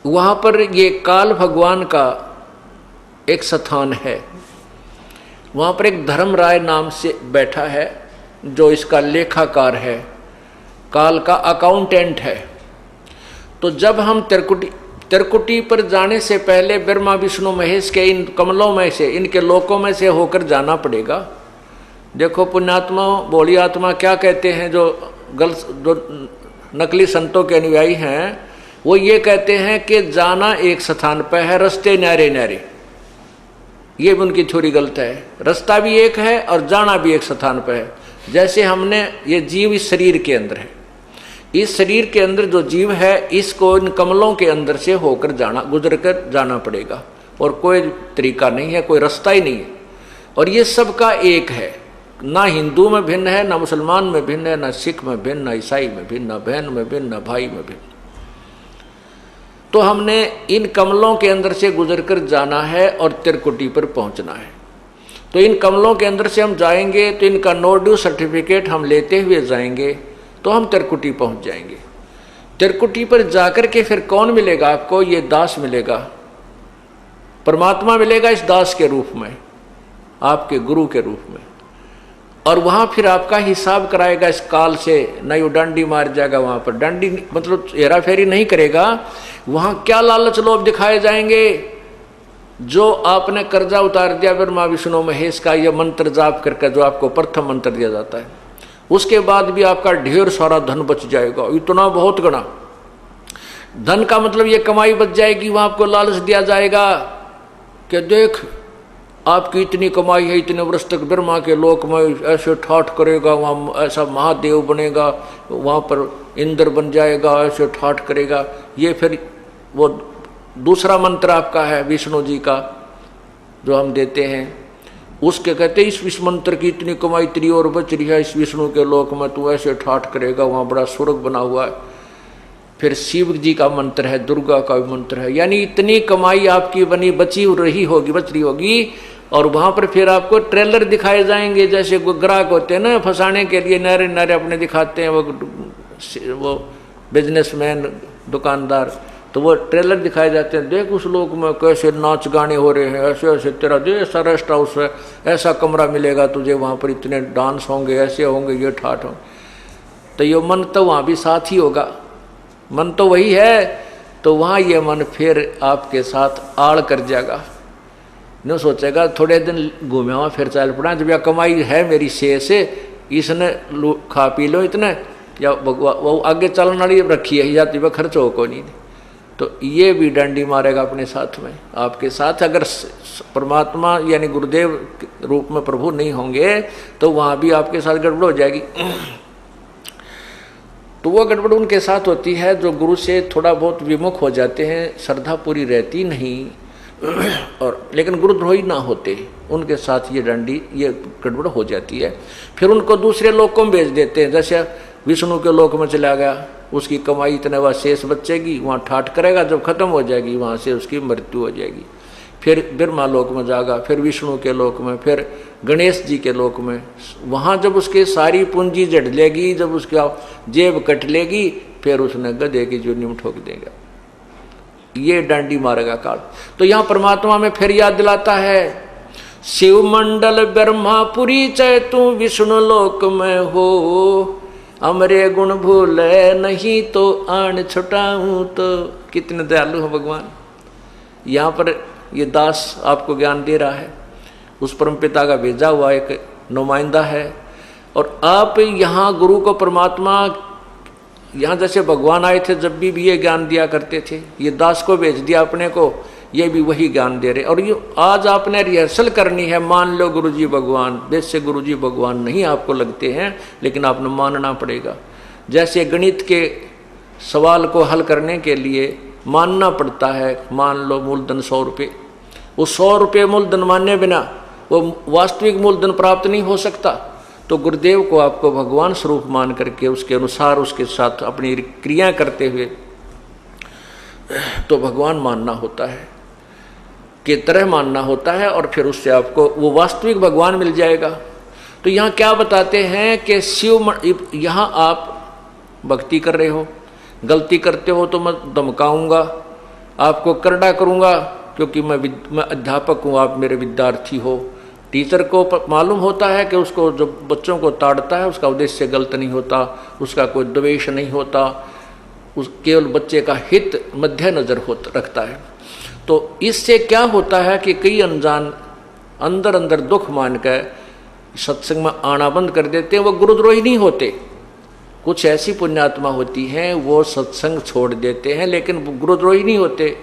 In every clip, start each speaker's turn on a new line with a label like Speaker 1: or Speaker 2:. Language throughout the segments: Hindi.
Speaker 1: वहाँ पर ये काल भगवान का एक स्थान है। वहाँ पर एक धर्मराय नाम से बैठा है जो इसका लेखाकार है, काल का अकाउंटेंट है। तो जब हम त्रिकुटी पर जाने से पहले ब्रह्मा विष्णु महेश के इन कमलों में से, इनके लोकों में से होकर जाना पड़ेगा। देखो पुण्यात्मा भोली आत्मा क्या कहते हैं, जो नकली संतों के अनुयायी हैं, वो ये कहते हैं कि जाना एक स्थान पर है, रास्ते न्यारे न्यारे। ये भी उनकी थ्योरी गलत है। रास्ता भी एक है और जाना भी एक स्थान पर है। जैसे हमने ये जीव इस शरीर के अंदर है, इस शरीर के अंदर जो जीव है इसको इन कमलों के अंदर से होकर जाना, गुजर कर जाना पड़ेगा, और कोई तरीका नहीं है, कोई रास्ता ही नहीं है। और ये सबका एक है, ना हिंदू में भिन्न है, ना मुसलमान में भिन्न है, ना सिख में भिन्न, ना ईसाई में भिन्न, ना बहन में भिन्न, ना भाई में भिन्न। तो हमने इन कमलों के अंदर से गुजर कर जाना है और त्रिकुटी पर पहुंचना है। तो इन कमलों के अंदर से हम जाएंगे तो इनका नो ड्यू सर्टिफिकेट हम लेते हुए जाएंगे तो हम त्रिकुटी पहुंच जाएंगे। त्रिकुटी पर जाकर के फिर कौन मिलेगा आपको? ये दास मिलेगा, परमात्मा मिलेगा इस दास के रूप में, आपके गुरु के रूप में। और वहां फिर आपका हिसाब कराएगा इस काल से। नहीं वो डंडी मार जाएगा, वहां पर डंडी मतलब हेरा फेरी नहीं करेगा। वहां क्या लालच लोभ दिखाए जाएंगे? जो आपने कर्जा उतार दिया ब्रह्मा विष्णु महेश का, यह मंत्र जाप करके, जो आपको प्रथम मंत्र दिया जाता है, उसके बाद भी आपका ढेर सारा धन बच जाएगा, इतना बहुत गना धन का मतलब ये कमाई बच जाएगी। वहां आपको लालच दिया जाएगा कि देख आपकी इतनी कमाई है, इतने वर्ष तक ब्रह्मा के लोक में ऐसे ठाठ करेगा, वहाँ ऐसा महादेव बनेगा, वहाँ पर इंद्र बन जाएगा, ऐसे ठाठ करेगा। ये फिर वो दूसरा मंत्र आपका है विष्णु जी का जो हम देते हैं, उसके कहते इस विष्णु मंत्र की इतनी कमाई तेरी और बच रही है, इस विष्णु के लोक में तू ऐसे ठाठ करेगा, वहाँ बड़ा स्वर्ग बना हुआ है। फिर शिव जी का मंत्र है, दुर्गा का भी मंत्र है, यानी इतनी कमाई आपकी बनी बच रही होगी। और वहां पर फिर आपको ट्रेलर दिखाए जाएंगे, जैसे ग्राहक होते हैं ना फंसाने के लिए, नारे नारे अपने दिखाते हैं वो बिजनेसमैन दुकानदार, तो वो ट्रेलर दिखाए जाते हैं। देख उस लोग में कैसे नाच गाने हो रहे हैं, ऐसे ऐसे तेरा जो ऐसा रेस्ट हाउस है, ऐसा कमरा मिलेगा तुझे, वहाँ पर इतने डांस होंगे, ऐसे होंगे, ये ठाठ होंगे। तो ये मन तो वहाँ भी साथ ही होगा, मन तो वही है। तो वहाँ ये मन फिर आपके साथ आड़ कर जाएगा, न सोचेगा थोड़े दिन घूमे वहाँ फिर चल पड़ा, जब यह कमाई है मेरी से इसने खा पी लो इतने, या वो आगे चलने वाली रखी है जाती वह खर्च हो को नहीं। तो ये भी डंडी मारेगा अपने साथ में, आपके साथ। अगर परमात्मा यानी गुरुदेव रूप में प्रभु नहीं होंगे तो वहाँ भी आपके साथ गड़बड़ हो जाएगी। तो वो गड़बड़ उनके साथ होती है जो गुरु से थोड़ा बहुत विमुख हो जाते हैं, श्रद्धा पूरी रहती नहीं, और लेकिन गुरुद्रोही ना होते, उनके साथ ये डंडी ये गड़बड़ हो जाती है। फिर उनको दूसरे लोकों में भेज देते हैं, जैसे विष्णु के लोक में चला गया, उसकी कमाई इतने वह शेष बचेगी, वहाँ ठाठ करेगा, जब खत्म हो जाएगी वहाँ से उसकी मृत्यु हो जाएगी। फिर ब्रह्मा लोक में जाएगा, फिर विष्णु के लोक में, फिर गणेश जी के लोक में। वहाँ जब उसकी सारी पूंजी जड़ लेगी, जब उसका जेब कट लेगी, फिर उसने गधे की जोनी में ठोक देगा। ये डांडी मारेगा काल। तो यहाँ परमात्मा में फिर याद दिलाता है, शिव मंडल ब्रह्मापुरी चै तू विष्णु लोक में हो, अमरे गुण भूले नहीं तो आन छुटाऊं। तो कितने दयालु हो भगवान। यहाँ पर ये दास आपको ज्ञान दे रहा है, उस परम पिता का भेजा हुआ एक नुमाइंदा है। और आप यहाँ गुरु को परमात्मा, यहाँ जैसे भगवान आए थे जब भी ये ज्ञान दिया करते थे, ये दास को भेज दिया अपने को, ये भी वही ज्ञान दे रहे। और ये आज आपने रिहर्सल करनी है, मान लो गुरुजी भगवान, वैसे गुरुजी भगवान नहीं आपको लगते हैं, लेकिन आपने मानना पड़ेगा। जैसे गणित के सवाल को हल करने के लिए मानना पड़ता है, मान लो मूलधन 100 रुपये, वो 100 रुपये मूलधन माने बिना वो वास्तविक मूलधन प्राप्त नहीं हो सकता। तो गुरुदेव को आपको भगवान स्वरूप मान करके उसके अनुसार उसके साथ अपनी क्रिया करते हुए तो भगवान मानना होता है, के तरह मानना होता है, और फिर उससे आपको वो वास्तविक भगवान मिल जाएगा। तो यहाँ क्या बताते हैं कि शिव, यहाँ आप भक्ति कर रहे हो, गलती करते हो तो मैं धमकाऊंगा, आपको करड़ा करूँगा क्योंकि मैं अध्यापक हूँ, आप मेरे विद्यार्थी हो। टीचर को मालूम होता है कि उसको जो बच्चों को ताड़ता है उसका उद्देश्य गलत नहीं होता, उसका कोई द्वेष नहीं होता, उस केवल बच्चे का हित मध्य नजर रखता है। तो इससे क्या होता है कि कई अनजान अंदर अंदर दुख मान कर सत्संग में आना बंद कर देते हैं। वो गुरुद्रोही नहीं होते, कुछ ऐसी पुण्यात्मा होती हैं वो सत्संग छोड़ देते हैं लेकिन गुरुद्रोही नहीं होते,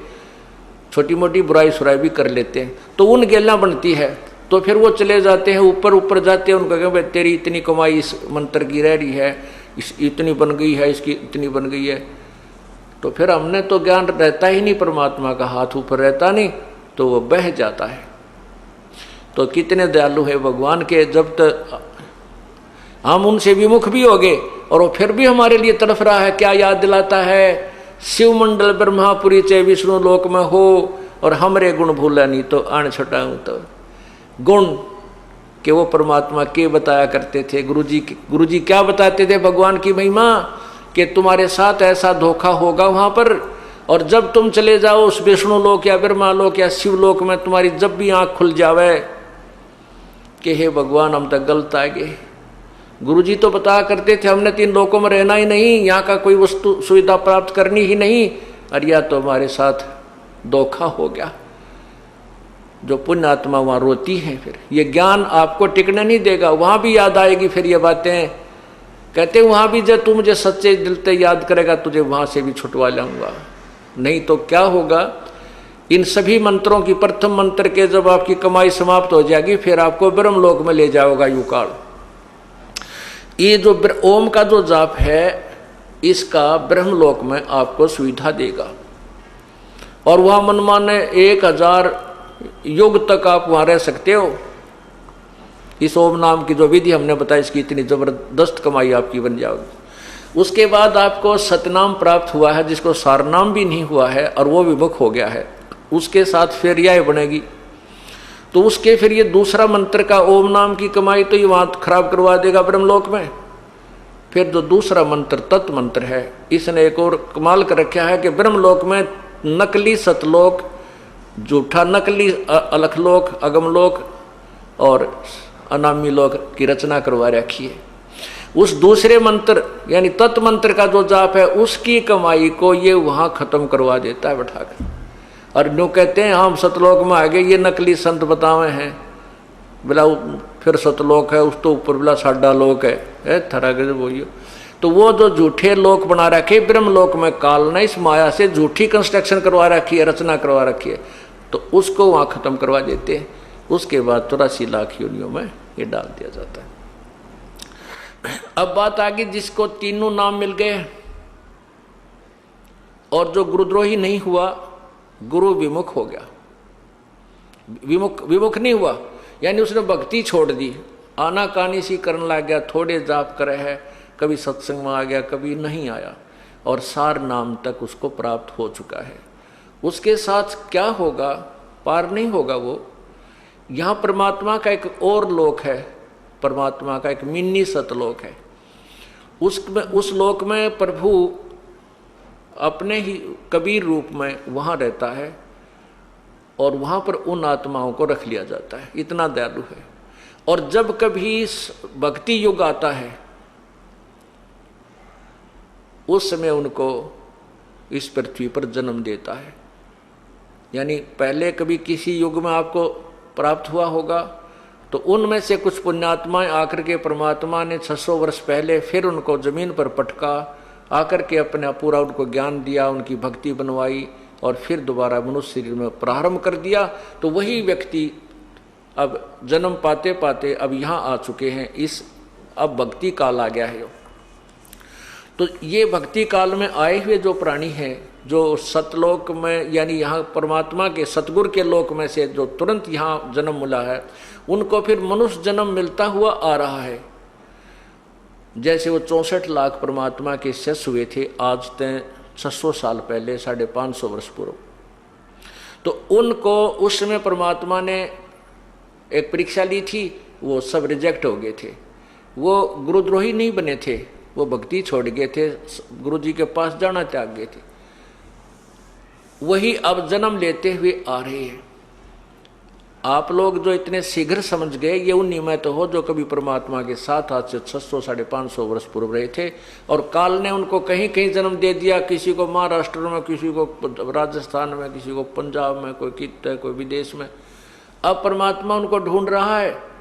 Speaker 1: छोटी मोटी बुराई सुराई भी कर लेते हैं। तो उन गेला बनती है तो फिर वो चले जाते हैं ऊपर ऊपर जाते हैं, उनको कहें तेरी इतनी कमाई इस मंत्र की रह रही है, इस इतनी बन गई है, इसकी इतनी बन गई है। तो फिर हमने तो ज्ञान रहता ही नहीं, परमात्मा का हाथ ऊपर रहता नहीं, तो वो बह जाता है। तो कितने दयालु है भगवान के, जब तक हम उनसे विमुख भी हो गए और वो फिर भी हमारे लिए तड़फ रहा है। क्या याद दिलाता है, शिव मंडल ब्रह्मापुरी चे विष्णु लोक में हो और हमरे गुण भूला नहीं तो आन छटाऊं। तो गुण के वो परमात्मा के बताया करते थे। गुरुजी क्या बताते थे भगवान की महिमा, कि तुम्हारे साथ ऐसा धोखा होगा वहां पर, और जब तुम चले जाओ उस विष्णु लोक या ब्रह्मा लोक या शिव लोक में, तुम्हारी जब भी आंख खुल जावे कि हे भगवान हम तक गलत आ गए। गुरुजी तो बताया करते थे हमने 3 लोकों में रहना ही नहीं, यहाँ का कोई वस्तु सुविधा प्राप्त करनी ही नहीं, और यह तो हमारे साथ धोखा हो गया। जो पुण्य आत्मा वहां रोती है, फिर ये ज्ञान आपको टिकने नहीं देगा, वहां भी याद आएगी फिर ये बातें। कहते वहां भी जब तू मुझे सच्चे दिल से याद करेगा तुझे वहां से भी छुटवा लाऊंगा। नहीं तो क्या होगा, इन सभी मंत्रों की प्रथम मंत्र के जब आपकी कमाई समाप्त हो जाएगी फिर आपको ब्रह्मलोक में ले जाओगा युकाल। ये जो ओम का जो जाप है इसका ब्रह्मलोक में आपको सुविधा देगा, और वह मनमाने 1000 युग तक आप वहां रह सकते हो। इस ओम नाम की जो विधि हमने बताई इसकी इतनी जबरदस्त कमाई आपकी बन जाएगी। उसके बाद आपको सतनाम प्राप्त हुआ है, जिसको सारनाम भी नहीं हुआ है और वो विमुख हो गया है, उसके साथ फिर यह बनेगी। तो उसके फिर ये दूसरा मंत्र का ओम नाम की कमाई तो ये वहां खराब करवा देगा ब्रह्मलोक में। फिर जो दूसरा मंत्र तत् मंत्र है, इसने एक और कमाल कर रखा है कि ब्रह्मलोक में नकली सतलोक, झूठा नकली अलखलोक, अगमलोक और अनामी लोक की रचना करवा रखी है। उस दूसरे मंत्र यानी तत् मंत्र का जो जाप है उसकी कमाई को ये वहां खत्म करवा देता है बैठाकर। और यूँ कहते हैं हम सतलोक में आ गए, ये नकली संत बतावे हैं, बोला फिर सतलोक है, उस तो ऊपर बोला साडा लोक है थरा के बोलियो। तो वो जो झूठे लोक बना रखे ब्रह्मलोक में काल ने इस माया से झूठी कंस्ट्रक्शन करवा रखी है, रचना करवा रखी है, तो उसको वहाँ खत्म करवा देते हैं। उसके बाद 84 लाख योनियों में ये डाल दिया जाता है। अब बात आ गई जिसको तीनों नाम मिल गए और जो गुरुद्रोही नहीं हुआ, गुरु विमुख हो गया। विमुख नहीं हुआ यानी उसने भक्ति छोड़ दी, आनाकानी सी करने लग गया, थोड़े जाप करे है, कभी सत्संग में आ गया कभी नहीं आया, और सार नाम तक उसको प्राप्त हो चुका है। उसके साथ क्या होगा, पार नहीं होगा वो। यहाँ परमात्मा का एक और लोक है, परमात्मा का एक मिनी सतलोक है। उस लोक में प्रभु अपने ही कबीर रूप में वहाँ रहता है और वहाँ पर उन आत्माओं को रख लिया जाता है, इतना दयालु है। और जब कभी भक्ति युग आता है उस समय उनको इस पृथ्वी पर जन्म देता है। यानी पहले कभी किसी युग में आपको प्राप्त हुआ होगा, तो उनमें से कुछ पुण्यात्माएं आकर के परमात्मा ने 600 वर्ष पहले फिर उनको जमीन पर पटका, आकर के अपना पूरा उनको ज्ञान दिया, उनकी भक्ति बनवाई और फिर दोबारा मनुष्य शरीर में प्रारंभ कर दिया। तो वही व्यक्ति अब जन्म पाते पाते अब यहाँ आ चुके हैं, इस अब भक्ति काल आ गया है। तो ये भक्ति काल में आए हुए जो प्राणी हैं, जो सतलोक में यानी यहाँ परमात्मा के सतगुरु के लोक में से जो तुरंत यहाँ जन्म मिला है, उनको फिर मनुष्य जन्म मिलता हुआ आ रहा है। जैसे वो 64 लाख परमात्मा के शिष्य हुए थे आज तक 600 साल पहले, 550 वर्ष पूर्व। तो उनको उस समय परमात्मा ने एक परीक्षा ली थी, वो सब रिजेक्ट हो गए थे। वो गुरुद्रोही नहीं बने थे, वो भक्ति छोड़ गए थे, गुरु जी के पास जाना त्याग गए थे। वही अब जन्म लेते हुए आ रहे हैं। आप लोग जो इतने शीघ्र समझ गए, ये उन्हीं में तो हो जो कभी परमात्मा के साथ आज से 600 550 वर्ष पूर्व रहे थे, और काल ने उनको कहीं कहीं जन्म दे दिया, किसी को महाराष्ट्र में, किसी को राजस्थान में, किसी को पंजाब में, कोई कित कोई विदेश में। अब परमात्मा उनको ढूंढ रहा है